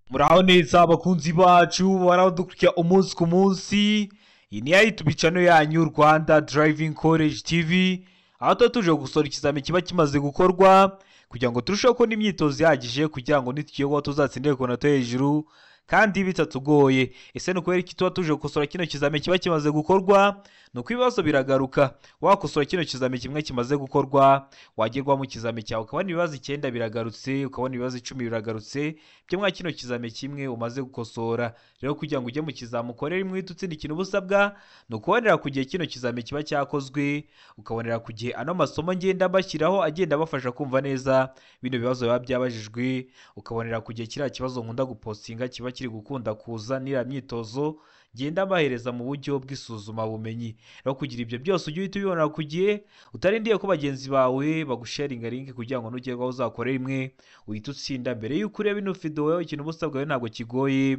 Muraho neza abakunzi bacu baradukurikira umunsi ku munsi. Iyi ni YouTube channel yanyu Rwanda Driving College TV, aho tuba tuje gusora ikizamini kiba kimaze gukorwa kugira ngo turusheho kubona imyitozo ihagije kugira ngo nitukiyobo tuzatsindire ku manota hejuru kandi bitatugoye. Ese ni ukubera iki tuba tuje gukosora kino kizamini kiba kimaze gukorwa? Ni uko ibibazo biragaruka. Wakosora kino kizamini kimwe kimaze gukorwa, wagerwa mu kizamini cyawe ukabona ibibazo 9 biragarutse, ukabona ibibazo 10 biragarutse byo mwa kino kizamini kimwe umaze gukosora. Rero kugira ngo ujye mu kizamini ukorere imwe utsinde ikintu busabwa ni ukubonera ku gihe kino kizamini kiba cyakozwe, ukabonera ku gihe ano masomo ngenda bashyiraho agenda bafasha kumva neza bino bibazo biba byabajijwe, ukabonera ku gihe kiriya kibazo nkunda gupostinga kiba kiri gukunda kuza n'iriya myitozo genda bahereza mu buryo bw'isuzuma bumenyi. Rero kugira ibyo byose ujye uhita ubibonera ku gihe, utarindiye ko bagenzi bawe bagusharinga link kugira ngo nugerwaho uzakorere imwe uhita utsinda. Mbere y'uko ureba ino video ikintu busabwa ntabwo kigoye,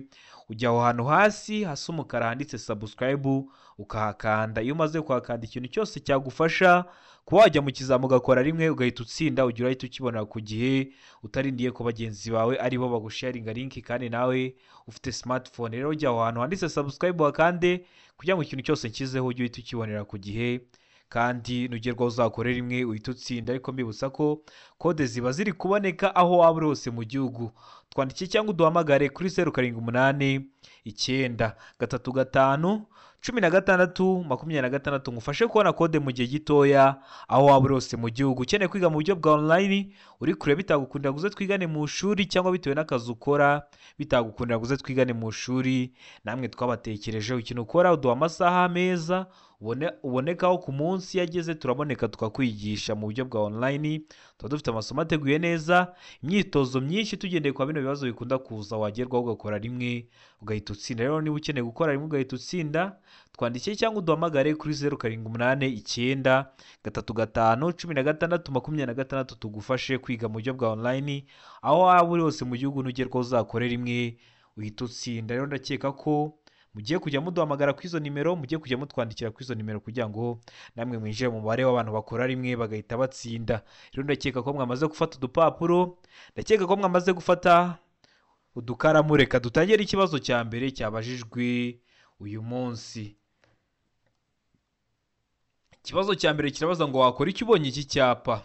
ujya aho hantu hasi hasa umukara handitse subscribe ukahakanda. Iyo umaze kuhakanda ikintu cyose cyagufasha kuba wajya mu kizamini ugakora rimwe ugahita utsinda, ugira uhita ukibonera ku gihe utarindiye ko bagenzi bawe aribo bagusharinga link kandi nawe ufite smartphone. Rero ujya aho hantu handitse subscribe wakande kugira ngo ikintu cyose nshyizeho ujye uhita ukibonera ku gihe kandi nugerwaho uzakorera imwe uhita utsinda. Ariko mbibutsa ko kode ziba ziri kuboneka aho waba uri hose mu gihugu. Twandikiye cyangwa uduhamagare kuri 0789 935 16 ngufashe kubona kode mu gihe gitoya aho waba uri hose mu gihugu. Ukeneye kwiga mu buryo bwa online uri kure bitagukundira guze twigane mu shuri, cyangwa bitewe n'akazi ukora bitagukundira guze twigane mu shuri, namwe twabatekereje ikintu ukora uduha amasaha meza ubonekaho ku munsi yageze turaboneka tukakwigisha mu buryo bwa online. Tuba dufite amasomo ateguye neza, imyitozo myinshi tugendeye kwa bino bibazo bikunda kuza, wagerwaho ugakora rimwe ugahita utsinda. Rero niba ukeneye gukora rimwe ugahita utsinda, twandikiye cyangwa uduhamagare kuri 0789 35 tugufashe kwiga mu buryo bwa online aho waba uri hose mu gihugu nugerwaho uzakorera rimwe uhita utsinda. Rero ndakeka ko mugiye kujya muduhamagara ku izo nimero, mugiye kujya mutwandikira ku izo nimero kugira ngo namwe mwinjire mu mubare w'abantu bakora rimwe bagahita batsinda. Rero ndakeka ko mwamaze gufata udupapuro, ndakeka ko mwamaze gufata udukaramu. Reka dutangire ikibazo cya mbere cyabajijwe uyu munsi. Ikibazo cya mbere kirabaza ngo wakora iki ubonye iki cyapa.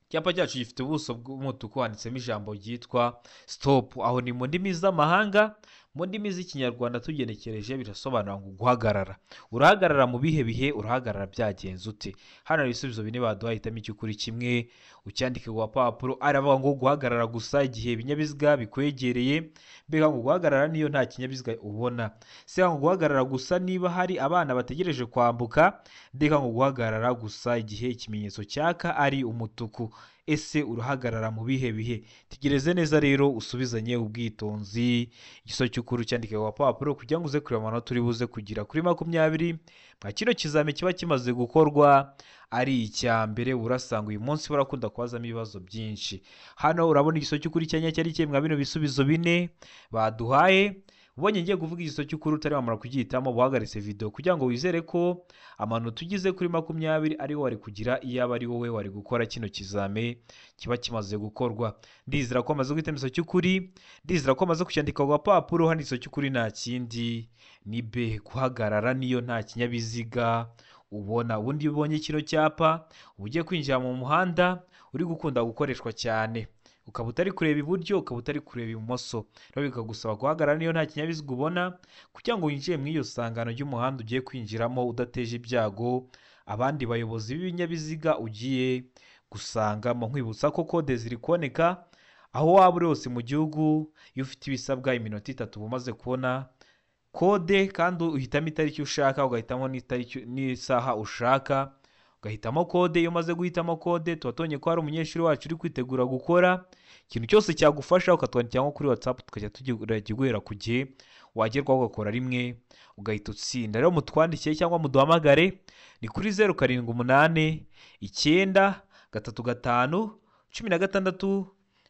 Icyapa cyacu gifite ubuso bw'umutuku handitsemo ijambo ryitwa stop. Aho ni mu ndimi z'amahanga, mu ndimi z'ikinyarwanda tugenekereje birasobanura ngo guhagarara. Urahagarara mu bihe bihe, urahagarara byagenze ute? Hano ibisubizo bine baduha, hitamo icyo ukuri kimwe ucyandike ku papuro. Aravuga ngo guhagarara gusa igihe ibinyabiziga bikwegereye. Mbega ngo guhagarara niyo nta kinyabiziga ubona. Se ngo guhagarara gusa niba hari abana bategereje kwambuka. Mbega ngo guhagarara gusa igihe ikimenyetso cyaka ari umutuku. Ese urahagarara mu bihe bihe? Tegereze neza rero usubizanye ubwitonzi. Igisozo cy'ukuri cyandike ku papuro kugira ngo uze kureba amanota uri buze kugira kuri 20 mwa kino kizamini kiba kimaze gukorwa ari icya mbere. Urasanga uyu munsi barakunda kubazamo ibibazo byinshi. Hano urabona igisozo cy'ukuri cyanya cyari cyemwa bino bisubizo bine baduhaye. Ubonye ngiye kuvuga igisozo cy'ukuri utari wamara kugihitamo, buhagaritse video kugira ngo wizere ko amanota ugize kuri 20 ari wari kugira iyaba ari wowe wari gukora kino kizame kiba kimaze gukorwa. Ndizera ko amaze guhita igisozo cy'ukuri, ndizera ko amaze kucyandika ku papuro. Hano igisozo cy'ukuri nta kindi ni B, guhagarara niyo nta kinyabiziga ubona. Ubundi ubonye kino cyapa ugiye kwinjira mu muhanda uri gukunda gukoreshwa cyane, ukaba utari kureba iburyo, ukaba utari kureba ibumoso, rero bikagusaba guhagarara niyo nta kinyabiziga ubona kugira ngo winjire mu iyo sangano ry'umuhanda ugiye kwinjiramo udateje ibyago abandi bayobozi b'ibinyabiziga ugiye gusangamo. Nkwibutsa ko kode ziri kuboneka aho waba uri hose mu gihugu. Iyo ufite ibisabwa iminota 3 umaze kubona kode kandi uhitamo itariki ushaka, ugahitamo n'isaha ushaka, ugahitamo kode. Iyo umaze guhitamo kode tubatonye ko hari umunyeshuri wacu uri kwitegura gukora ikintu cyose cyagufasha, ukatwandikira nko kuri WhatsApp tukajya tugiguhera ku gihe wagerwaho ugakora rimwe ugahita utsinda. Rero mutwandikiye cyangwa muduhamagare ni kuri 0789 935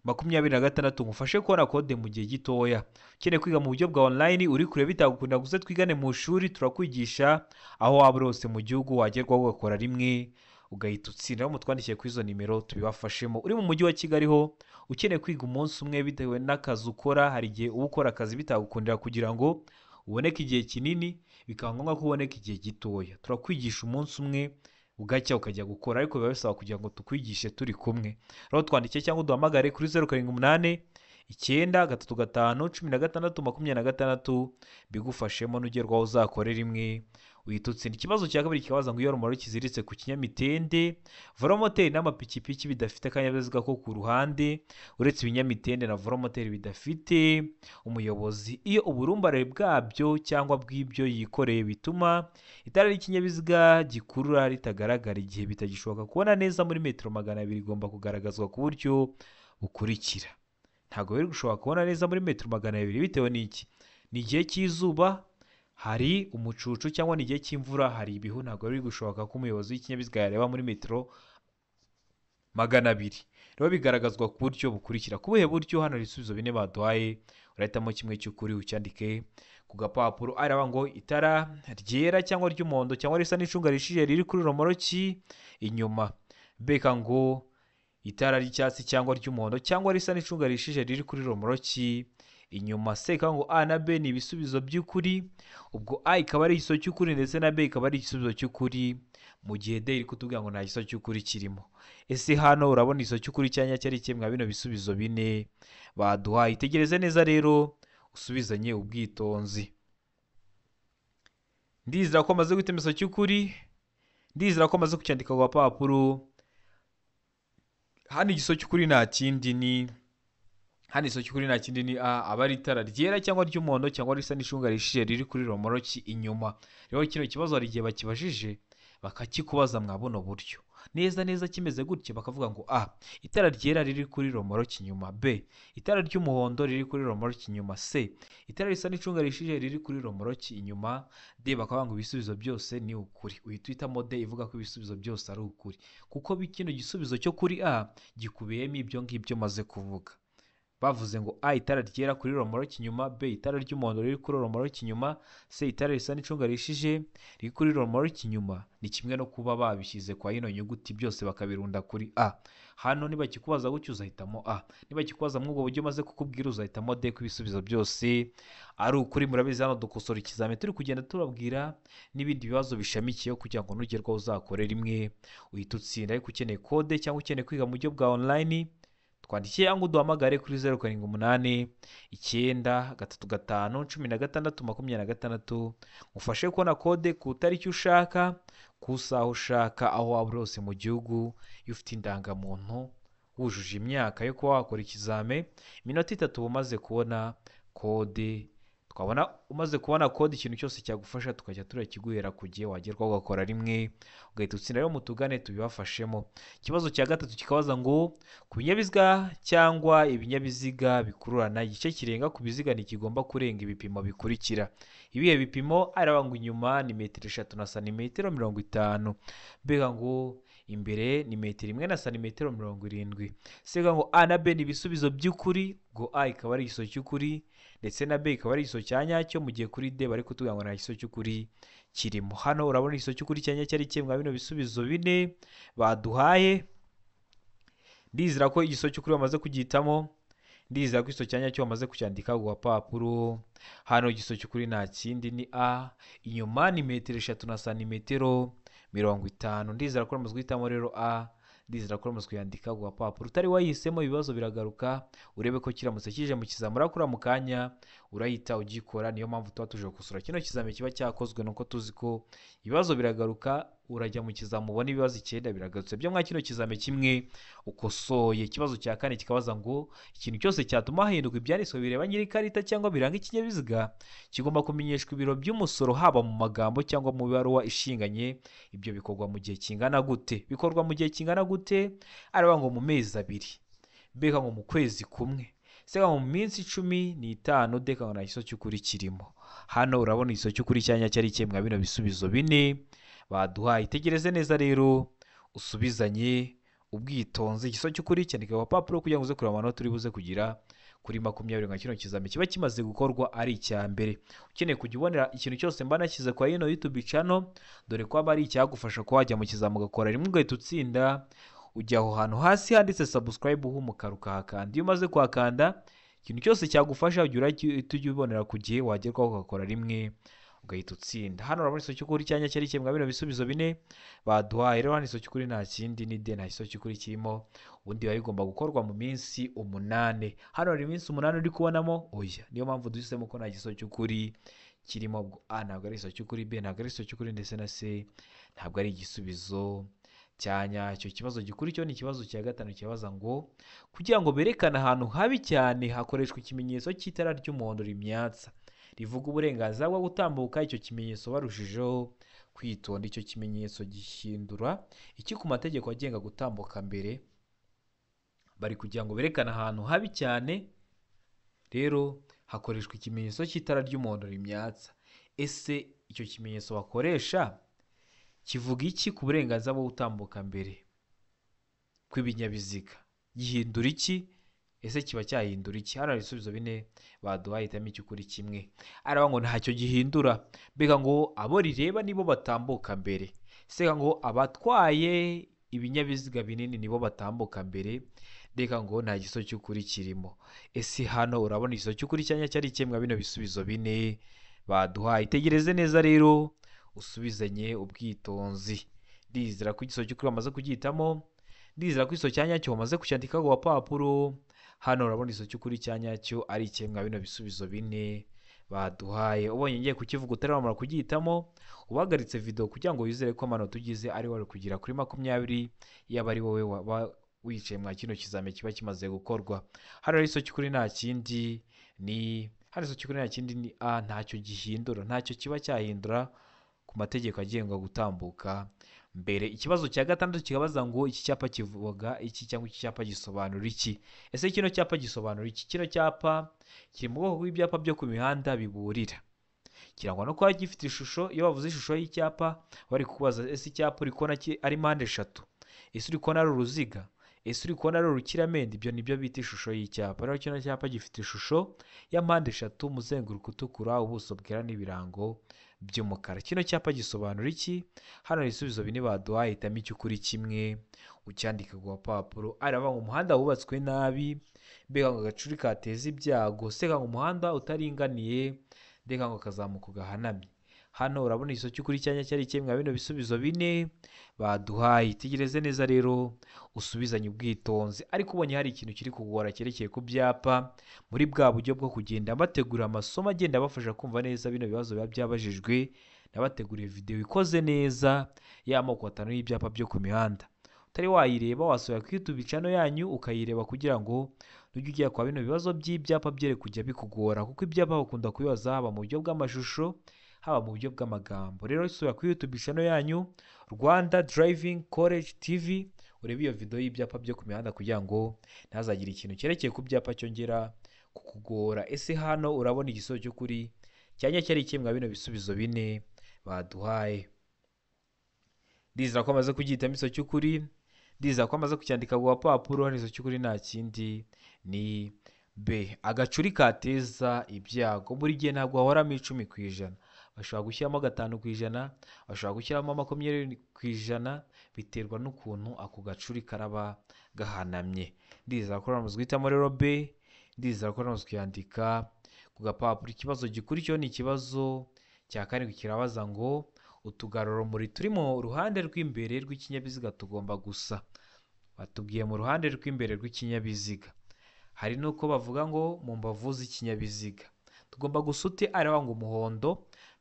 16 ngufashe kubona kode mu gihe gitoya. Ukeneye kwiga mu buryo bwa online uri kure bitagukundira gusa twigane mu shuri, turakwigisha aho waba uri hose mu gihugu, wagerwaho ugakora rimwe ugahita utsinda. Rero mutwandikiye kuri izo nimero tubibafashemo. Uri mu mujyi wa Kigali ho ukeneye kwiga umunsi umwe bitewe n'akazi ukora, hari igihe uba ukora akazi bitagukundira kugira ngo uboneke igihe kinini, bikaba ngombwa ko uboneka igihe gitoya. Turakwigisha umunsi umwe ugacya ukajya gukora, ariko biba bisaba kugira ngo tukwigishe turi kumwe. Rero twandike cyangwa uduhamagare kuri 0788 9 15 16 26 bigufashemo n'ugerwaho uzakore rimwe uhita utsinda. Ikibazo cya kabiri kikabaza ngo iyo rumoroki kiziritse ku kinyamitende, velomoteri n'amapikipiki bidafite akanyabiziga ko ku ruhande, uretse ibinyamitende na velomoteri bidafite umuyobozi, iyo uburumbare bwabyo cyangwa bw'ibyo yikoreye bituma itara ry'ikinyabiziga gikurura ritagaragara igihe bitagishoboka kubona neza muri metero 200 igomba kugaragazwa ku buryo bukurikira. Ntabwo biri gushobora kubona neza muri metero 200 bitewe n'iki? Ni igihe cy'izuba, hari umucucu, cyangwa ni igihe cy'imvura, hari ibihu. Ntabwo biri gushoboka ko umuyobozi w'ikinyabiziga yareba muri metero 200. Rero bigaragazwa ku buryo bukurikira. Ku buhe buryo? Hano ibisubizo bine baduhaye, urahitamo kimwe cy'ukuri ucyandike ku gapapuro. Araba ngo itara ryera cyangwa ry'umuhondo cyangwa risa n'icunga rishije riri kuri rumoroki inyuma. Beka ngo itara ry'icyatsi cyangwa ry'umuhondo cyangwa risa n'icunga rishije riri kuri rumoroki inyuma. Seka ngo A na B ni ibisubizo by'ukuri, ubwo A ikaba ari igiso cy'ukuri ndetse na B ikaba ari igisubizo cy'ukuri, mu gihe D iri kutubwira ngo nta giso cy'ukuri kirimo. Ese hano urabona igiso cy'ukuri cyanya cyari kimwe bino bisubizo bine baduhaye? Itegereze neza rero usubizanye ubwitonzi. Ndizera ko amaze guhita igiso cy'ukuri, ndizera ko amaze kucyandika ku gapapuro. Hano igiso cy'ukuri nta kindi ni A, aba ari itara ryera cyangwa ry'umuhondo cyangwa risa n'icunga rishije riri kuri rumoroki inyuma. Rero kino kibazo hari igihe bakibajije bakakikubaza mwa buno buryo neza kimeze gutya, bakavuga ngo A, itara ryera riri kuri rumoroki inyuma, B, itara ry'umuhondo riri kuri rumoroki inyuma, C, itara risa n'icunga rishije riri kuri rumoroki inyuma, D, bakavuga ngo ibisubizo byose ni ukuri. Uhita uhitamo D ivuga ko ibisubizo byose ari ukuri, kuko kino gisubizo cyo kuri A gikubiyemo ibyo ngibyo maze kuvuga. Bavuze ngo A, itara ryera kuri rumoroki inyuma, B, itara ry'umuhondo riri kuri rumoroki inyuma, C, itara risa n'icunga rishije riri kuri rumoroki inyuma. Ni kimwe no kuba babishyize kwa ino nyuguti byose bakabirunda kuri A. Hano niba kikubaza gutyo uzahitamo A, niba kikubaza mw'ubwo buryo maze kukubwira uzahitamo D ko ibisubizo byose ari ukuri. Murabizi hano dukosora ikizamini turi kugenda turabwira n'ibindi bibazo bishamikiyeho kugira ngo nugerwaho uzakore rimwe uhita utsinda. Ariko ukeneye kode cyangwa ukeneye kwiga mu buryo bwa online, twandikiye ngo uduhamagare kuri 0788 9 35 16 26 ufashe kubona kode ku tariki ushaka, ku saha ushaka, aho waba uri hose mu gihugu. Iyo ufite indangamuntu wujuje imyaka yo kuba wakora ikizame, iminota 3 umaze kubona kode. Twabona umaze kubona kode, ikintu cyose cyagufasha tukajya turakiguhera ku gihe wagerwaho ugakora rimwe ugahita utsinda. Rero mutugane tubibafashemo. Ikibazo cya gatatu kikabaza ngo ku binyabiziga cyangwa ibinyabiziga bikururana, igice kirenga ku biziga ntikigomba kurenga ibipimo bikurikira. Ibihe bipimo? Araba ngo inyuma ni metero 3 na santimetero 50, mbega ngo imbere ni metero 1 na santimetero 70. Sega ngo A na B ni ibisubizo by'ukuri, ngo A ikaba ari igiso cy'ukuri ndetse na B ikaba ari igiso cya nyacyo, mu gihe kuri D bari kutubwira ngo nta giso cy'ukuri kirimo. Hano urabona igiso cy'ukuri cya nyacyo ari kimwe bino bisubizo bine baduhaye. Ndizera ko igiso cy'ukuri bamaze kugihitamo, ndizera ko igiso cya nyacyo bamaze kucyandika ku gapapuro. Hano igiso cy'ukuri nta kindi ni A, inyuma ni metero 3 na santimetero 50. Ndizera ko bamaze guhitamo rero A, ndizera ko bamaze kuyandika ku gapapuro. Utari wayihisemo ibibazo biragaruka urebe ko kiramutse kije mu kizamini urakura mu kanya urahita ugikora. Niyo mpamvu tuba tuje gusura kino kizamini kiba cyakozwe, nuko tuzi ko ibibazo biragaruka, urajya mu kizamini ubona ibibazo 9 biragarutse byo mwa kino kizamini kimwe ukosoye. Ikibazo cya kane kikabaza ngo ikintu cyose cyatuma hahinduka ibyanditswe bireba nyiri karita cyangwa biranga ikinyabiziga kigomba kumenyeshwa ibiro by'umusoro, haba mu magambo cyangwa mu baruwa ishinganye. Ibyo bikorwa mu gihe kingana gute? Bikorwa mu gihe kingana gute? Araba ngo mu mezi 2, beka ngo mu kwezi kumwe, seka ngo mu minsi 15, deka ngo nta giso cy'ukuri kirimo. Hano urabona igiso cy'ukuri cyanya cyari kimwe bino bisubizo bine baduhaye. Itegereze neza rero usubizanye ubwitonzi. Igiso cy'ukuri cyandika ku papuro kugira ngo uze kureba amanota uri buze kugira kuri 20 nka kino kizami kiba kimaze gukorwa ari icya mbere. Ukeneye kujya ubonera ikintu cyose mba nashyize kwa ino YouTube channel, dore ko aba ari icyagufasha ko wajya mu kizami ugakora rimwe ugahita utsinda, ujya aho hantu hasi handitse subscribe h'umukara ukahakanda. Iyo umaze kuhakanda ikintu cyose cyagufasha ujya ubonera ku gihe wagerwaho ugakora rimwe ugahita utsinda. Hano urabona isoko cy'ukuri cyanya cyari kimwe bino bisubizo bine baduhaye. Rero hano isoko cy'ukuri nta kindi ni de, nta isoko cy'ukuri kirimo, ubundi biba bigomba gukorwa mu minsi 8. Hano hari iminsi 8 uri kubonamo, oya niyo mpamvu duhisemo ko nta isoko cy'ukuri kirimo. Ubwo A ntabwo ari isoko cy'ukuri, B ntabwo ari isoko cy'ukuri, ndetse na C ntabwo ari igisubizo cyanya. Icyo kibazo gikurikiyeho ni ikibazo cya gatanu kibaza ngo kugira ngo berekane ahantu habi cyane hakoreshwa ikimenyetso cy'itara ry'umuhondo rimyatsa rivuga uburenganzira bwo gutambuka. Icyo kimenyetso barushijeho kwitonda. Icyo kimenyetso gihindura iki ku mategeko agenga gutambuka mbere? Bari kugira ngo berekane ahantu habi cyane, rero hakoreshwa ikimenyetso cy'itara ry'umuhondo rimyatsa. Ese icyo kimenyetso bakoresha kivuga iki ku burenganzira bwo gutambuka mbere kw'ibinyabiziga? Gihindura iki? Ese kiba cyahindura iki? Hano hari ibisubizo bine baduhaye, hitamo icy'ukuri kimwe. Aravuga ngo ntacyo gihindura, mbega ngo abo rireba nibo batambuka mbere. Seka ngo abatwaye ibinyabiziga binini nibo batambuka mbere, reka ngo nta giso cy'ukuri kirimo. Ese hano urabona igiso cy'ukuri cyanya cyari kimwe bino bisubizo bine baduhaye. Itegereze neza rero usubizanye ubwitonzi. Ndizera ko igiso cy'ukuri bamaze kugihitamo, ndizera ko igiso cyanya cyo bamaze kucyandika ku papuro. Hano urabona igiso cy'ukuri cyanya cyo ari kimwe bino bisubizo bine baduhaye. Ubonye ngiye kukivuga utaramara kugihitamo, ubagaritse video kugira ngo wizere ko amanota ugize ari wari kugira kuri 20, yaba ari wowe wicaye mwa kino kizame kiba kimaze gukorwa. Hano igiso cy'ukuri nta kindi ni ni A, ntacyo gihindura, ntacyo kiba cyahindura ku mategeko agenga gutambuka mbere. Ikibazo cya gatandatu kibaza ngo iki cyapa kivuga iki cyangwa iki cyapa gisobanura iki? Ese kino cyapa gisobanura iki? Kino cyapa kiri mu bwoko bw'ibyapa byo ku mihanda biburira, kirangwa no kuba gifite ishusho. Iyo bavuze ishusho y'icyapa bari kubaza ese icyapa uri kubona ari mpande eshatu, ese uri kubona ari uruziga, ese uri kubona ari urukiramende? Ibyo nibyo bita ishusho y'icyapa. Rero kino cyapa gifite ishusho ya mpande eshatu, umuzenguruko utukura, ubuso bwera n'ibirango by'umukara. Kino cyapa gisobanura iki? Hano ibisubizo bine baduhaye, hitamo icy'ukuri kimwe ucyandika ku papuro. Aravuga ngo umuhanda wubatswe nabi, mbega ngo agacuri kateza ibyago. Seka ngo umuhanda utaringaniye, mbega ngo kazamuka gahanamye. Hano urabona igiso cy'ukuri cyanya cyari kimwe bino bisubizo bine baduhaye. Tegereze neza rero usubizanye ubwitonzi. Ariko ubonye hari ikintu kiri kugora cyerekeye ku byapa, muri bwa buryo bwo kugenda bategura amasomo agenda bafasha kumva neza bino bibazo biba byabajijwe, nabateguriye video ikoze neza y'amoko 5 y'ibyapa byo ku mihanda. Utari wayireba wasubira ku YouTube channel yanyu ukayireba kugira ngo nujye ugiye kwa bino bibazo by'ibyapa byere kujya bikugora, kuko ibyapa bakunda kubibaza haba mu buryo bw'amashusho haba mu buryo bw'amagambo. Rero subira ku YouTube channel yanyu Rwanda Driving College TV urebe iyo video y'ibyapa byo ku mihanda kugira ngo ntazagire ikintu cyerekeye ku byapa cyongera kukugora. Ese hano urabona igisozo cy'ukuri cyanya cyari kimwe bino bisubizo bine baduhaye. Ndizera ko amaze kugihitamo igisozo cy'ukuri, ndizera ko amaze kucyandika ku papuro. Hano igisozo cy'ukuri nta kindi ni B, agacuri kateza ibyago. Buri gihe ntabwo hahoramo 10%, bashobora gushyiramo 5%, bashobora gushyiramo 20%, biterwa n'ukuntu ako gacuri karaba gahanamye. Ndizera ko ramaze guhitamo rero B, ndizera ko ramaze kuyandika ku gapapuro. Ikibazo gikurikiyeho ni ikibazo cya karindwi kirabaza ngo utugarurumuri turi mu ruhande rw'imbere rw'ikinyabiziga tugomba gusa. Batubwiye mu ruhande rw'imbere rw'ikinyabiziga, hari nuko bavuga ngo mu mbavu z'ikinyabiziga tugomba gusute. Aravuga ngo umuhondo,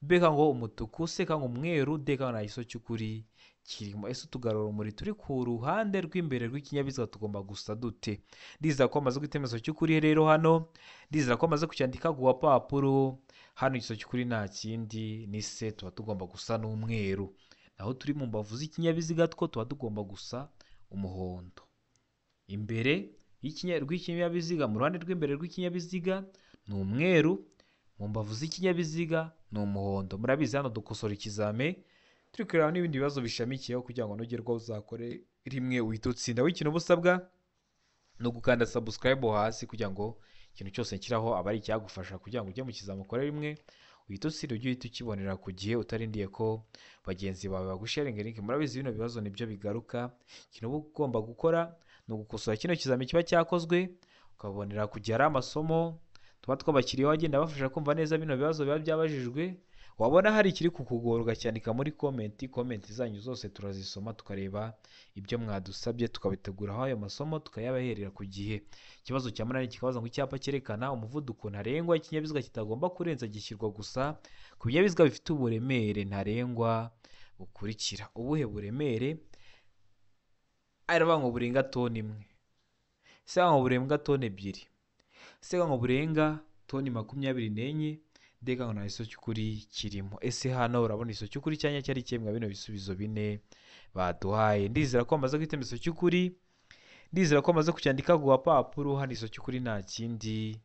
mbega ngo umutuku, seka ngo umweru, deka na igiso cy'ukuri kirimo. Ese utugarurumuri turi ku ruhande rw'imbere rw'ikinyabiziga tugomba gusa dute? Ndizera ko amaze gutemezo cy'ukuri rero hano, ndizera ko amaze kucyandika ku papuro. Hano igiso cy'ukuri nta kindi ni se, tuba tugomba gusa n'umweru, naho turi mu mbavu z'ikinyabiziga two tuba tugomba gusa umuhondo. Imbere rw'ikinyabiziga, mu ruhande rw'imbere rw'ikinyabiziga ni umweru, mu mbavu z'ikinyabiziga ni umuhondo. Murabizi hano dukosora ikizame turi kureba n'ibindi bibazo bishamikiyeho kugira ngo nugerwaho uzakore rimwe uhite utsinda. W'ikintu busabwa no gukanda subscribe hasi kugira ngo ikintu cyose nshyiraho aba ari icyagufasha kugira ngo ujye mu kizami ukore rimwe uhita usira ujye uhita ukibonera ku gihe utarindiye ko bagenzi bawe bagusharinga link. Murabizi bino bibazo nibyo bigaruka, ikintu uba ugomba gukora ni ugukosora kino kizami kiba cyakozwe ukabonera ku gihe ari amasomo tuba twabakiriyeho agenda bafasha kumva neza bino bibazo biba byabajijwe. Wabona hari ikiri kukugora ugacyandika muri komenti zanyu zose turazisoma tukareba ibyo mwadusabye tukabiteguraho ayo masomo tukayabaherera ku gihe. Ikibazo cya munani kikabaza ngo icyapa cyerekana umuvuduko ntarengwa ikinyabiziga kitagomba kurenza gishyirwa gusa ku binyabiziga bifite uburemere ntarengwa bukurikira. Ubuhe buremere? Aravuga ngo burenga toni imwe, se ngo burenga toni ebyiri, se ngo burenga toni 24, deka ngo nta isoko cy'ukuri kirimo. Ese hano urabona isoko cy'ukuri cyanya cyari cyemwa bino bisubizo bine baduhaye. Ndizera ko amaze guhitamo isoko cy'ukuri, ndizera ko amaze kucyandika ku gapapuro. Hano isoko cy'ukuri nta kindi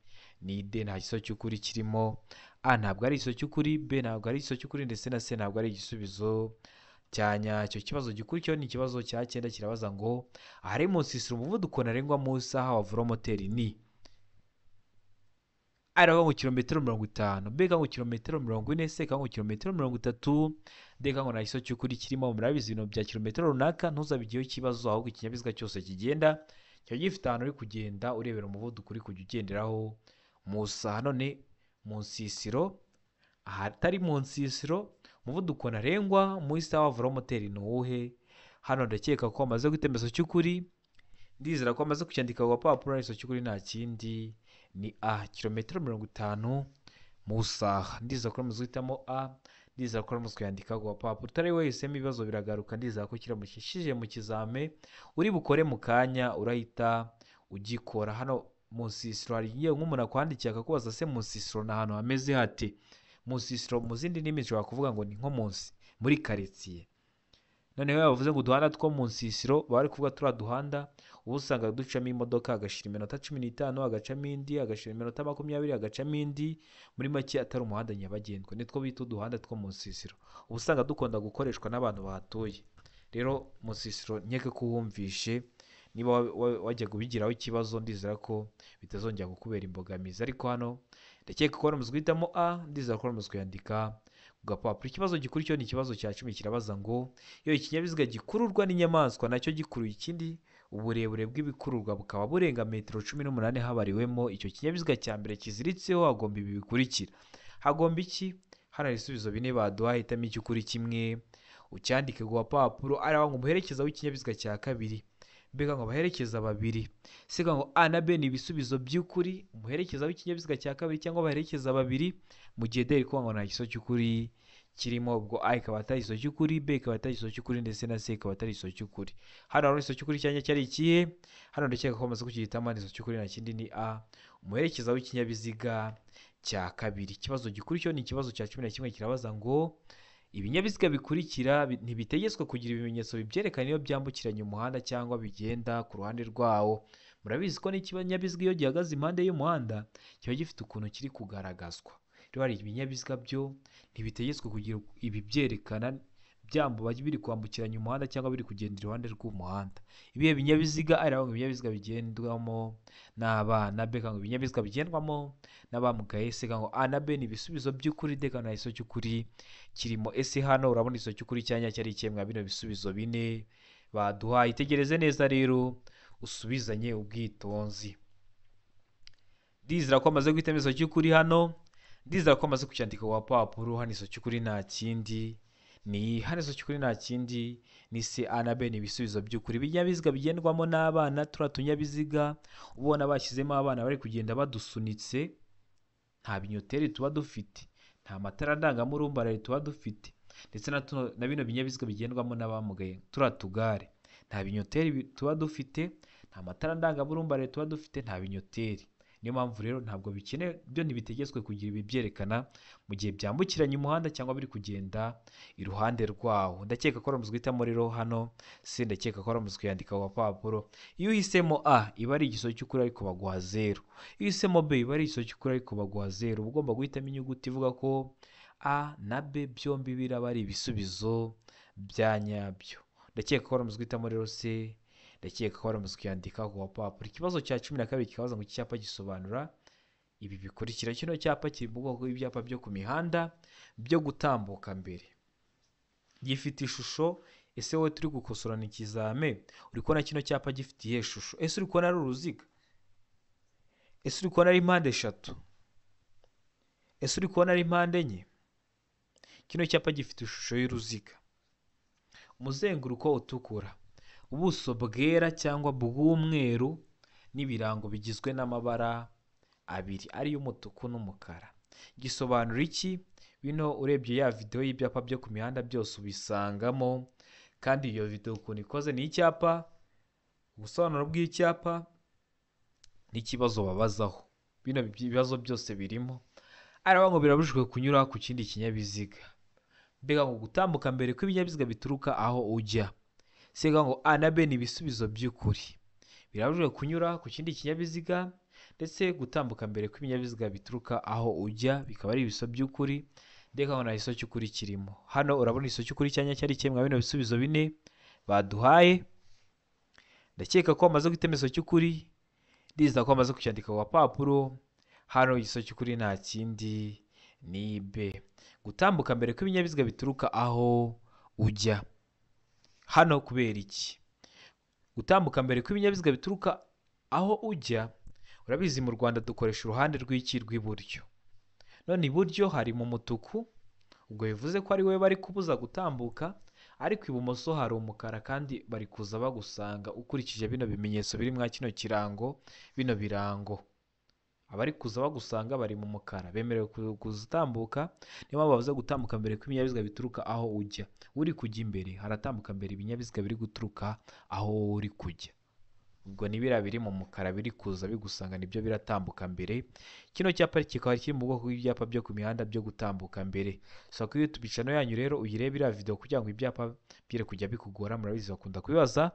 ni D, nta isoko cy'ukuri kirimo. A ntabwo ari isoko cy'ukuri, B ntabwo ari isoko cy'ukuri, ndetse na C ntabwo ari igisubizo cyanya. Icyo kibazo gikurikiyeho ni ikibazo cya 9 kirabaza ngo ahari mu nsisiro umuvuduko ntarengwa mu isaha wa velomoteri ni aravuga ngo kilometero 50, B ngo kilometero 40, C ngo kilometero 30, D ngo nta isoko cy'ukuri kirimo. Murabizi ibintu bya kilometero runaka ntuzabigiyeho ikibazo, ahubwo ikinyabiziga cyose kigenda cyo gifite ahantu uri kugenda urebera umuvuduko uri kujya ugenderaho mu isaha. None mu nsisiro, ahatari mu nsisiro umuvuduko ntarengwa mu isaha wa velomoteri ni uwuhe? Hano ndakeka ko amaze guhitamo isoko cy'ukuri, ndizera ko amaze kucyandika ku gapapuro. Isoko cy'ukuri nta kindi ni A, kilometero 50 mu isaha. Ndizera ko amaze guhitamo A, ndizera ko amaze kuyandika ku gapapuro. Utari wese ibibazo biragaruka, ndizera ko kiramushishije mu kizame uri bukore mu kanya urahita ugikora. Hano mu nsisiro hari igihe nk'umuntu akwandikiye akakubaza se mu nsisiro ni ahantu hameze hate? Mu nsisiro mu zindi ndimi ushobora kuvuga ngo ni nko munsi muri karitsiye. Noneho bavuze ngo uduhanda two mu nsisiro bari kuvuga turiya duhanda ubu usanga ducamo imodoka agashira iminota 15, agacamo indi, agashira iminota 20, agacamo indi, muri make atari umuhanda nyabagendwa. Nitwo bita uduhanda two mu nsisiro, ubu usanga dukunda gukoreshwa n'abantu bahatuye. Rero mu nsisiro nkeke ko wumvishe, niba wajya kubigiraho ikibazo ndizera ko bitazongera kukubera imbogamizi. Ariko hano ndakeka ko wamaze guhitamo A, ndizera ko wamaze kuyandika ku gapapuro. Ikibazo gikurikiyeho ni ikibazo cya 10 kirabaza ngo iyo ikinyabiziga gikururwa n'inyamaswa nacyo gikuruye ikindi uburebure bw'ibikururwa bukaba burenga metero 18 habariwemo icyo kinyabiziga cya mbere kiziritseho hagomba ibi bikurikira. Hagomba iki? Hano hari ibisubizo bine baduha, hitamo icy'ukuri kimwe ucyandike ku gapapuro. Aravuga ngo umuherekeza w'ikinyabiziga cya kabiri, mbega ngo abaherekeza babiri, sega ngo A na B ni ibisubizo by'ukuri umuherekeza w'ikinyabiziga cya kabiri cyangwa abaherekeza babiri, mu gihe D ko ngo nta giso cy'ukuri kirimo. Ubwo A ikaba atari iso cy'ukuri, B ikaba atari iso cy'ukuri, ndetse na C ikaba atari iso cy'ukuri. Hano hari iso cy'ukuri cyanya cyari ikihe? Hano ndakeka ko bamaze kugihitamo iso cy'ukuri nta kindi ni A, umuherekeza w'ikinyabiziga cya kabiri. Ikibazo gikurikiyeho ni ikibazo cya 11 kirabaza ngo ibinyabiziga bikurikira ntibitegetswe kugira ibimenyetso bibyerekana iyo byambukiranya umuhanda cyangwa bigenda ku ruhande rwawo. Murabizi ko n'ikinyabiziga iyo gihagaze impande y'umuhanda kiba gifite ukuntu kiri kugaragazwa. Rero hari ibinyabiziga byo ntibitegetswe kugira ibi byerekana byambuba biri kwambukiranya umuhanda cyangwa biri kugenda iruhande rw'umuhanda. Ibihe binyabiziga ari aho ibinyabiziga bigendwamo n'abana, B ngo ibinyabiziga bigendwamo n'abamugaye, C ngo A na B ni ibisubizo by'ukuri, D ngo nta iso cy'ukuri kirimo. Ese hano urabona iso cy'ukuri cyanya cyari ikemwa bino bisubizo bine baduhaye. Itegereze neza rero usubizanye ubwitonzi. Ndizera ko amaze guhitamo iso cy'ukuri hano, ndizera ko amaze kucyandika ku gapapuro. Hano iso cy'ukuri nta kindi ni hano iso cy'ukuri nta kindi ni C, A na B ni ibisubizo by'ukuri. Ibinyabiziga bigendwamo n'abana, turiya tunyabiziga ubona bashyizemo abana bari kugenda badusunitse, nta binyoteri tuba dufite, nta matara ndangamurumbarare tuba dufite, ndetse na bino binyabiziga bigendwamo n'abamugaye turiya tugare nta binyoteri tuba dufite, nta matara ndangamurumbarare tuba dufite, nta binyoteri. Niyo mpamvu rero ntabwo bikenewe, byo ntibitegetswe kugira ibi byerekana mu gihe byambukiranya umuhanda cyangwa biri kugenda iruhande rwawo. Ndakeka ko ramuzwe guhitamo rero hano C, ndakeka ko ramuzwe kuyandika ku gapapuro. Iyo uhisemo A iba ari igiso cy'ukuri ariko baguha 0, iyo uhisemo B iba ari igiso cy'ukuri ariko baguha 0. Uba ugomba guhitamo inyuguti ivuga ko A na B byombi biraba ari ibisubizo bya nyabyo. Ndakeka ko ramuzwe guhitamo rero C, ndakeka ko baramaze kuyandika ku gapapuro. Ikibazo cya 12 kikabaza ngo iki cyapa gisobanura ibi bikurikira. Kino cyapa kiri mu bwoko bw'ibyapa byo ku mihanda byo gutambuka mbere, gifite ishusho. Ese wowe turi gukosorana ikizame uri kubona kino cyapa gifite iyihe shusho? Ese uri kubona ari uruziga? Ese uri kubona ari impande eshatu? Ese uri kubona ari impande enye? Kino cyapa gifite ishusho y'uruziga, umuzenguruko utukura, ubuso bwera cyangwa bw'umweru n'ibirango bigizwe n'amabara abiri ariyo umutuku n'umukara. Gisobanura iki? Bino urebye ya video y'ibyapa byo ku mihanda byose ubisangamo, kandi iyo video ukuntu ikoze ni icyapa, ubusobanuro bw'icyapa n'ikibazo babazaho. Bino bibazo byose birimo. Aravuga ngo birabujijwe kunyura ku kindi kinyabiziga. Mbega ngo gutambuka mbere kw'ibinyabiziga bituruka aho ujya. Sega ngo A na B ni ibisubizo by'ukuri. Birabujijwe kunyura ku kindi kinyabiziga ndetse gutambuka mbere kw'ibinyabiziga bituruka aho ujya bikaba ari ibisubizo by'ukuri. Ndeka ngo nta giso cy'ukuri kirimo. Hano urabona igiso cy'ukuri cyanya cyari kimwe bino bisubizo bine baduhaye. Ndakeka ko bamaze guhitamo igiso cy'ukuri, ndiza ko bamaze kucyandika ku papuro. Hano igiso cy'ukuri nta kindi ni B, gutambuka mbere kw'ibinyabiziga bituruka aho ujya. Hano kubera iki? Gutambuka mbere kw'ibinyabiziga bituruka aho ujya, urabizi mu Rwanda dukoresha uruhande rw'iki? Rw'iburyo. None iburyo hari mu mutuku, ubwo bivuze ko ari wowe bari kubuza gutambuka, ariko ibumoso hari umukara kandi bari kuza bagusanga ukurikije bino bimenyetso biri mwa kino kirango. Bino birango abari kuza bagusanga bari mu mukara, bemerewe kuzitambuka. Niyo mpamvu bavuze gutambuka mbere kw'ibinyabiziga bituruka aho ujya. Uri kujya imbere haratambuka mbere ibinyabiziga biri guturuka aho uri kujya. Ubwo ni biriya biri mu mukara biri kuza bigusanga nibyo biratambuka mbere. Kino cyapa kikaba kiri mu bwoko bw'ibyapa byo ku mihanda byo gutambuka mbere. So kuri YouTube channel yanyu rero uyirebe iriya video kugira ngo ibyapa bire kujya bikugora, murabizi bakunda kubibaza.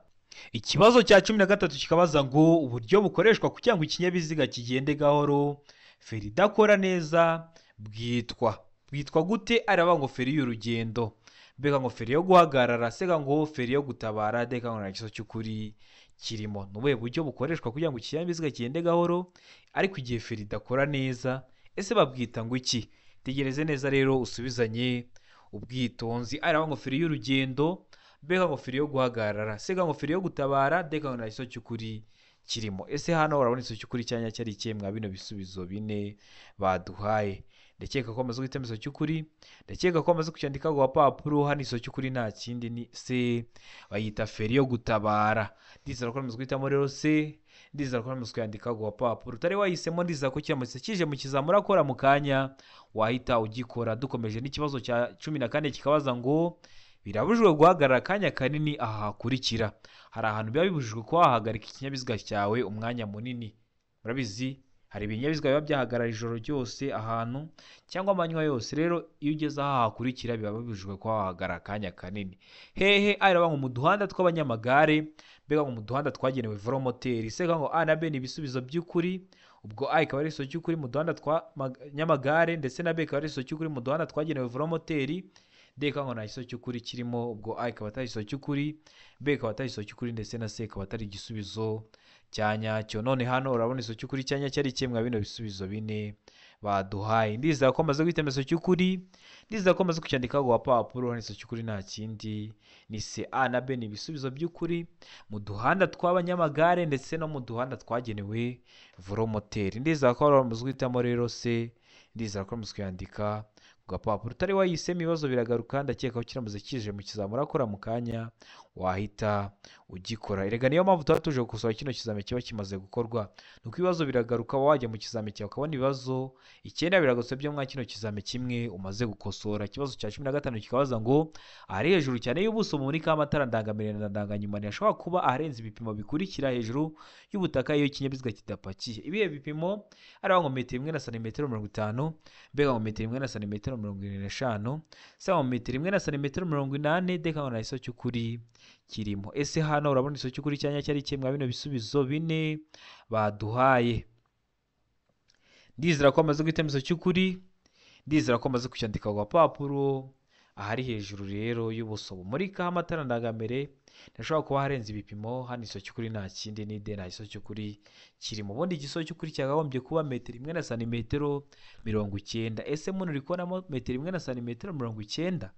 Ikibazo cya 13 kikabaza ngo uburyo bukoreshwa kugira ngo ikinyabiziga kigende gahoro feri idakora neza bwitwa gute? Araba ngo feri y'urugendo, mbega ngo feri yo guhagarara, sega ngo feri yo gutabara, deka ngo nta giso cy'ukuri kirimo. Nubuhe buryo bukoreshwa kugira ngo ikinyabiziga kigende gahoro ariko igihe feri idakora neza? Ese babwita ngo iki? Tegereze neza rero usubizanye ubwitonzi. Araba ngo feri y'urugendo, mbega ngo feri yo guhagarara, sega ngo feri yo gutabara, deka ngo nta giso cy'ukuri kirimo. Ese hano urabona igiso cy'ukuri cyanya cyari ikemwa bino bisubizo bine baduhaye. Ndakeka ko amaze guhitamo igiso cy'ukuri, ndakeka ko amaze kucyandika ku papuro. Hano igiso cy'ukuri nta kindi ni C, bayita feri yo gutabara. Ndizera ko amaze guhitamo rero C, ndizera ko amaze kuyandika ku papuro. Utari wahisemo ndizera ko kiramutse kije mu kizamura akora mu kanya wahita ugikora. Dukomeje n'ikibazo cya 14 kikabaza ngo birabujijwe guhagarara akanya kanini aha hakurikira. Hari ahantu biba bibujijwe ko wahagarika ikinyabiziga cyawe umwanya munini. Murabizi hari ibinyabiziga biba byahagarara ijoro ryose ahantu cyangwa amanywa yose. Rero iyo ugeze aha hakurikira biba bibujijwe ko wahagarara akanya kanini. Hehe? Araba ngo mu duhanda tw'abanyamagare, mbega ngo mu duhanda twagenewe velomoteri. Sega ngo A na B ni ibisubizo by'ukuri. Ubwo A ikaba ari igiso cy'ukuri mu duhanda tw'abanyamagare ndetse na B ikaba ari igiso cy'ukuri mu duhanda twagenewe velomoteri. Deka ngo nta giso cy'ukuri kirimo, ubwo A ikaba atari igiso cy'ukuri, B ikaba atari igiso cy'ukuri ndetse na C ikaba atari igisubizo cya nyacyo. None hano urabona igiso cy'ukuri cyanya cyari kimwe bino bisubizo bine baduhaye. Ndizera ko amaze guhitamo igiso cy'ukuri, ndizera ko amaze kucyandika ku papuro. Hano igiso cy'ukuri nta kindi ni C. A na B ni ibisubizo by'ukuri mu duhanda tw'abanyamagare ndetse no mu duhanda twagenewe velomoteri. Ndizera ko amaze guhitamo rero C, ndizera ko amaze kuyandika gapapuro. Utari wahisemo ibibazo biragaruka, ndakeka ko kiramaze kije mu kizamura akora mu kanya wahita ugikora. Erega niyo mpamvu tuba tuje gukosora kino kizame kiba kimaze gukorwa. Nuko ibibazo biragaruka wajya mu kizame cyawe ukabona ibibazo 9 biragose byo mwa kino kizame kimwe umaze gukosora. Ikibazo cya 15 kikabaza ngo ari hejuru cyane y'ubuso muri kamatara ndangamire na ndanganyuma ntashobora kuba aharenze ibipimo bikurikira hejuru y'ubutaka iyo ikinyabiziga kidapakiye. Ibihe bipimo? Araba ngo metero 1 na santimetero 50, mbega ngo metero 1 na santimetero 75, saba metero 1 na santimetero 80, deka ngo nta giso cy'ukuri kirimo. Ese hano urabona igiso cy'ukuri cyanya cyari kimwe bino bisubizo bine baduhaye. Ndizera ko amaze guhitamo igiso cy'ukuri, ndizera ko amaze kucyandika ku papuro. ahari hejuru rero y'ubuso bumurikaho amatara ndangamere ntashobora kuba harenze ibipimo. Hano igiso cy'ukuri nta kindi ni D, nta giso cy'ukuri kirimo. Ubundi igiso cy'ukuri cyakagombye kuba metero imwe na santimetero 90. Ese muno uri kubonamo metero imwe na santimetero 90?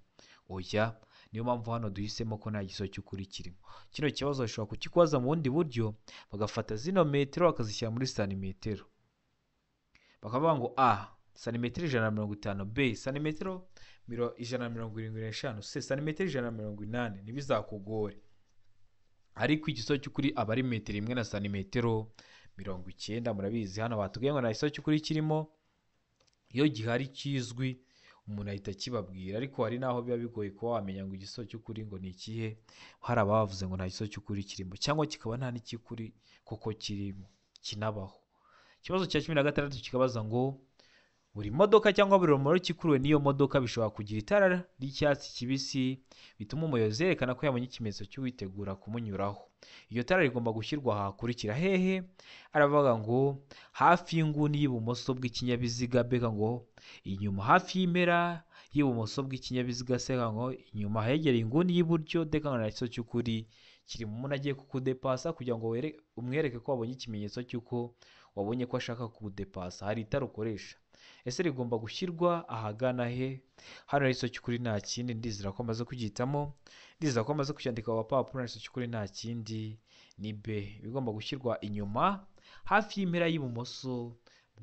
Oya, niyo mpamvu hano duhisemo ko nta giso cy'ukuri kirimo. Kino kibazo bashobora kukikubaza mu bundi buryo, bagafata zino metero bakazishyira muri santimetero, bakavuga ngo A santimetero 150, B santimetero 175, C santimetero 180. Ntibizakugore, ariko igiso cy'ukuri aba ari metero imwe na santimetero 90. Murabizi hano batubwiye ngo nta giso cy'ukuri kirimo. Iyo gihari kizwi umuntu ahita kibabwira, ariko hari naho biba bigoye kuba wamenya ngo igiso cy'ukuri ngo ni ikihe. Hari abavuze ngo nta giso cy'ukuri kirimo, cyangwa kikaba nta n'ikikuri koko kirimo kinabaho. Ikibazo cya 16 kikabaza ngo buri modoka cyangwa buri rumuri kikuruwe n'iyo modoka bishobora kugira itara ry'icyatsi kibisi bituma umuyobozi yerekana ko yabonye ikimenyetso cy'uwitegura kumunyuraho. Iyo tara rigomba gushyirwa ahakurikira. Hehe? Aravuga ngo hafi y'inguni y'ibumoso bw'ikinyabiziga, bega ngo inyuma hafi y'impera y'ibumoso bw'ikinyabiziga, sega ngo inyuma hegereye inguni y'iburyo, deka ngo nta giso cy'ukuri kirimo. Umuntu agiye kukudepasa kugira ngo umwereke ko wabonye ikimenyetso cy'uko wabonye ko ashaka kudepasa, hari itara ukoresha. Ese rigomba gushyirwa ahagana he? Hano rero igiso cy'ukuri nta kindi, ndizera ko amaze kugihitamo, ndizera ko amaze kucyandika ku papuro. Igiso cy'ukuri nta kindi ni B, bigomba gushyirwa inyuma hafi y'impera y'ibumoso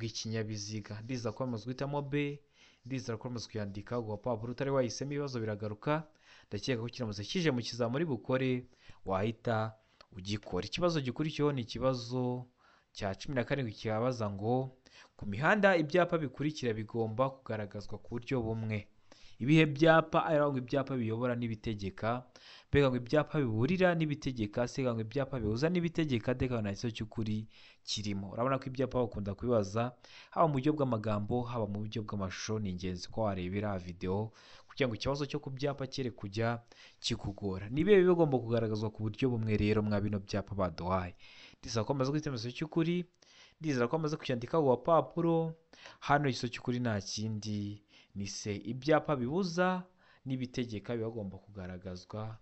bw'ikinyabiziga. Ndizera ko amaze guhitamo B, ndizera ko amaze kuyandika ku papuro. Utari wahisemo ibibazo biragaruka, ndakeka ko kiramutse kije mu kizamuri bukore wahita ugikora. Ikibazo gikurikiyeho ni ikibazo cya 17 kibabaza ngo ku mihanda ibyapa bikurikira bigomba kugaragazwa ku buryo bumwe. Ibihe byapa? Aravuga ngo ibyapa biyobora n'ibitegeka, bega ngo ibyapa biburira n'ibitegeka, sega ngo ibyapa bibuza n'ibitegeka, deka nta giso cy'ukuri kirimo. Urabona ko ibyapa bakunda kubibaza haba mu buryo bw'amagambo haba mu buryo bw'amashusho. Ni ingenzi ko warebera video kugira ngo ikibazo cyo ku byapa cyere kujya kikugora. Nibihe bigomba kugaragazwa ku buryo bumwe rero mwa bino byapa baduhaye? Ndizera ko amaze guhitamo igiso cy'ukuri, ndizera ko amaze kucyandika ku papuro. Hano igiso cy'ukuri nta kindi ni C, ibyapa bibuza n'ibitegeka bigomba kugaragazwa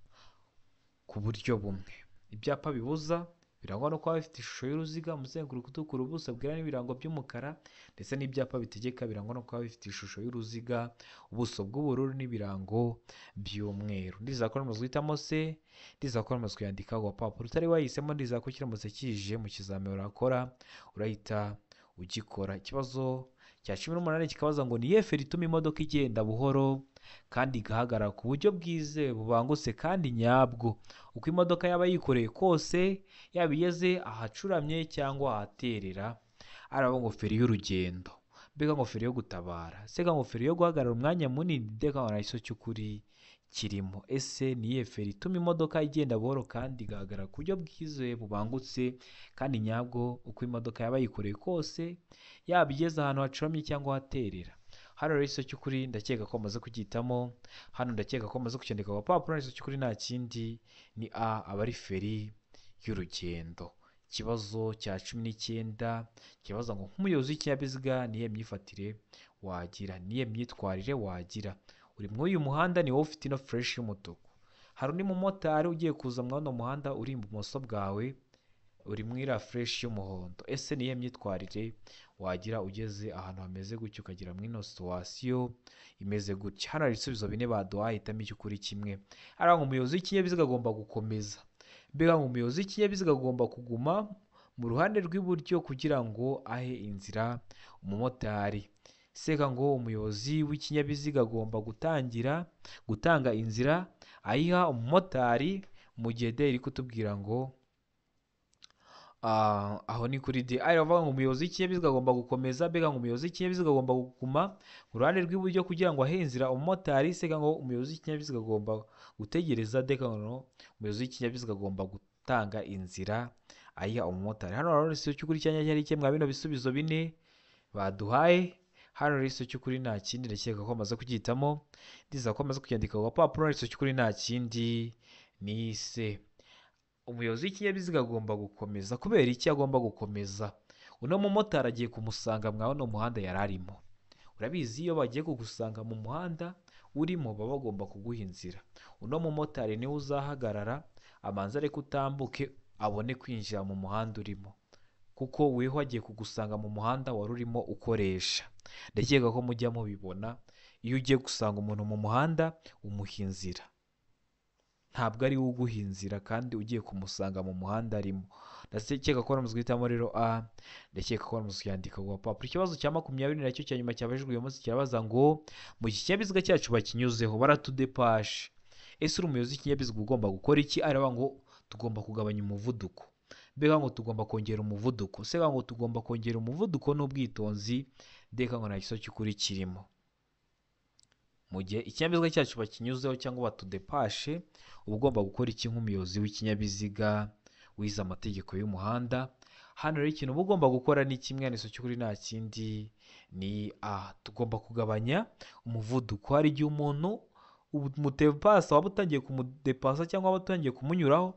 ku buryo bumwe. Ibyapa bibuza birangwa no kuba bifite ishusho y'uruziga, umuzenguruko utukura, ubuso bwera n'ibirango by'umukara, ndetse n'ibyapa bitegeka birangwa no kuba bifite ishusho y'uruziga, ubuso bw'ubururu n'ibirango by'umweru. Ndizera ko amaze guhitamo C, ndizera ko amaze kuyandika ku papuro. Utari wahisemo, ndizera ko kiramutse kije mu kizamini urakora urahita ugikora. Ikibazo cya 18 kikabaza ngo ni iyihe feri ituma imodoka igenda buhoro kandi igahagarara ku buryo bwizewe bubangutse kandi nyabwo, uko imodoka yaba yikoreye kose, yaba igeze ahacuramye cyangwa ahaterera. Aravuga ngo feri y'urugendo, bega ngo feri yo gutabara, sega ngo feri yo guhagarara umwanya munini, deka nta giso cy'ukuri kirimo. Ese ni iyihe feri ituma imodoka igenda buhoro kandi igahagarara ku buryo bwizewe bubangutse kandi nyabwo, uko imodoka yaba yikoreye kose, yaba igeze ahantu hacuramye cyangwa ahaterera? Hano rero igiso cy'ukuri ndakeka ko amaze kugihitamo, hano ndakeka ko amaze kucyandika ku papuro. Igiso cy'ukuri nta kindi ni A, aba ari feri y'urugendo. Ikibazo cya 19 kibaza ngo nk'umuyobozi w'ikinyabiziga niye myifatire wagira, niye myitwarire wagira? Uri muri uyu muhanda, ni wowe ufite ino fresh y'umutuku. Hari undi mumotari ugiye kuza muri uno muhanda uri ibumoso bwawe, uri muri iriya fresh y'umuhondo. Ese niye myitwarire wagira ugeze ahantu hameze gutyo, ukagira muri ino situation imeze gutya? Hano hari ibisubizo 4 baduhaye, hitamo icy'ukuri kimwe. Aravuga ngo umuyobozi w'ikinyabiziga agomba gukomeza, bega ngo umuyobozi w'ikinyabiziga agomba kuguma mu ruhande rw'iburyo kugira ngo ahe inzira umumotari. Seka ngo umuyobozi w'ikinyabiziga agomba gutanga inzira ayiha umumotari, mu gihe D iri kutubwira ngo aho ni kuri D. Aravuga ngo umuyobozi w'ikinyabiziga agomba gukomeza, bega ngo umuyobozi w'ikinyabiziga agomba kuguma mu ruhande rw'iburyo kugira ngo ahe inzira umumotari. Seka ngo umuyobozi w'ikinyabiziga agomba gutegereza, deka ngo umuyobozi w'ikinyabiziga agomba gutanga inzira ayiha umumotari. Hano rero igiso cy'ukuri cyanya cyari kimwe bino bisubizo 4 baduhaye. Hano rero igiso cy'ukuri nta kindi, ndakeka ko amaze kugihitamo, ndizera ko amaze kucyandika ku papuro. Igiso cy'ukuri nta kindi ni C, umuyobozi w'ikinyabiziga agomba gukomeza. Kubera iki agomba gukomeza? Uno mumotari agiye kumusanga mwa uno muhanda yari arimo. Urabizi iyo bagiye kugusanga mu muhanda urimo baba bagomba kuguha inzira. Uno mumotari niwe uzahagarara abanza areke utambuke abone kwinjira mu muhanda urimo, kuko weho agiye kugusanga mu muhanda wari urimo ukoresha. Ndakeka ko mujya mubibona, iyo ugiye gusanga umuntu mu muhanda umuha inzira, ntabwo ari we uguha inzira kandi ugiye kumusanga mu muhanda arimo. Ndakeka ko waramutse guhitamo rero A, ndakeka ko waramutse kuyandika ku gapapuro. Ikibazo cya 20 nacyo cya nyuma cyabajijwe uyu munsi kirabaza ngo mu kinyabiziga cyacu bakinyuzeho baratudepashe, ese uri umuyobozi w'ikinyabiziga ugomba gukora iki? Araba ngo tugomba kugabanya umuvuduko, mbega ngo tugomba kongera umuvuduko, se ngo tugomba kongera umuvuduko n'ubwitonzi, ndeka ngo nta kiso cy'ukuri kirimo. Mu gihe ikinyabiziga cyacu bakinyuzeho cyangwa batudepashe, uba ugomba gukora iki nk'umuyobozi w'ikinyabiziga wize amategeko y'umuhanda? Hano rero ikintu uba ugomba gukora ni kimwe, niso cy'ukuri nta kindi, ni tugomba kugabanya umuvuduko. Hari igihe umuntu umudepasa waba utangiye kumudepasa cyangwa waba utangiye kumunyuraho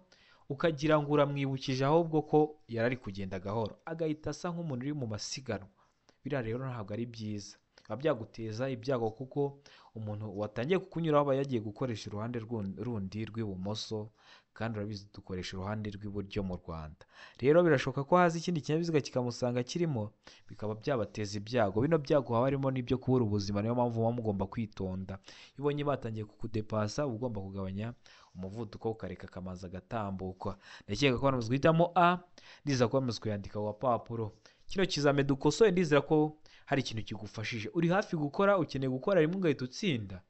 ukagira ngo uramwibukije, ahubwo ko yari ari kugenda gahoro agahita asa nk'umuntu uri mu masiganwa. Biriya rero ntabwo ari byiza, biba byaguteza ibyago, kuko umuntu watangiye kukunyuraho aba yagiye gukoresha uruhande rundi rw'ibumoso, kandi urabizi dukoresha uruhande rw'iburyo mu Rwanda. Rero birashoboka ko haza ikindi kinyabiziga kikamusanga kirimo, bikaba byabateza ibyago. Bino byago haba harimo n'ibyo kubura ubuzima, niyo mpamvu muba mugomba kwitonda. Iyo ubonye batangiye kukudepasa uba ugomba kugabanya umuvuduko ukareka akamanza agatambuka. Ndakeka ko waramutse guhitamo A, ndizera ko waramutse kuyandika ku gapapuro. Kino kizame dukosoye, ndizera ko hari ikintu kigufashije. Uri hafi gukora, ukeneye gukora rimwe ugahita utsinda.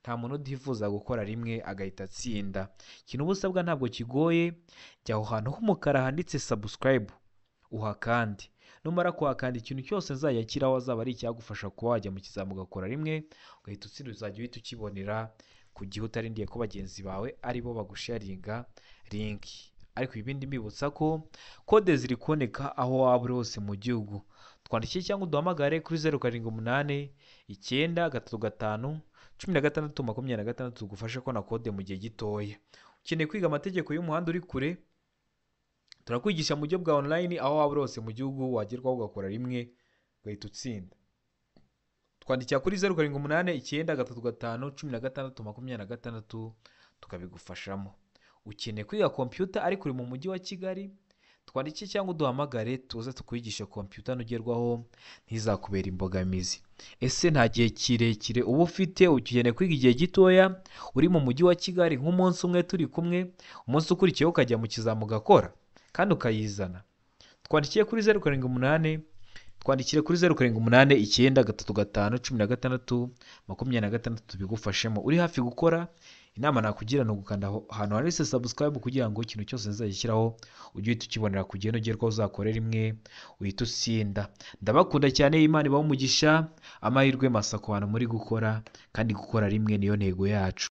Nta muntu utifuza gukora rimwe agahita atsinda. Ikintu uba usabwa ntabwo kigoye, jya aho hantu h'umukara handitse subscribe uhakande. Numara kuhakanda, ikintu cyose nzajya kiraho azaba ari icyagufasha kuba wajya mu kizami ugakora rimwe ugahita utsinda. Uzajya uhita ukibonera ku gihe utarindiye ko bagenzi bawe aribo bagusharinga link. Ariko ibindi mbibutsa ko kode ziri kuboneka aho waba uri hose mu gihugu. Twandikire cyangwa uduhamagare kuri 078 935 16 tugufashe ko na kode mu gihe gitoya. Ukeneye kwiga amategeko y'umuhanda uri kure, turakwigisha mu buryo bwa online aho waba uri hose mu gihugu, wagerwaho ugakora rimwe ugahita utsinda. Twandikira kuri 078 935 16 tukabigufashamo. Ukeneye kwiga computer ariko uri mu mujyi wa Kigali, twandike cyangwa uduhamagare tuze tukwigisha computer nugerwaho ntizakubera imbogamizi. Ese nta gihe kirekire uba ufite, ukeneye kwiga igihe gitoya, uri mu mujyi wa Kigali nk'umunsi umwe turi kumwe, umunsi ukurikiyeho ukajya mu kizamu ugakora kandi ukayizana. Twandikire kuri 078 935 16 tubigufashemo. Uri hafi gukora, inama nakugira ni ugukanda ahantu handitse subscribe kugira ngo ikintu cyose nzayishyiraho ujye uhita ukibonera ku gihe nugerwaho uzakorera rimwe uhita utsinda. Ndabakunda cyane, Imana ibahe umugisha, amahirwe masa ku bantu muri gukora, kandi gukora rimwe niyo ntego yacu.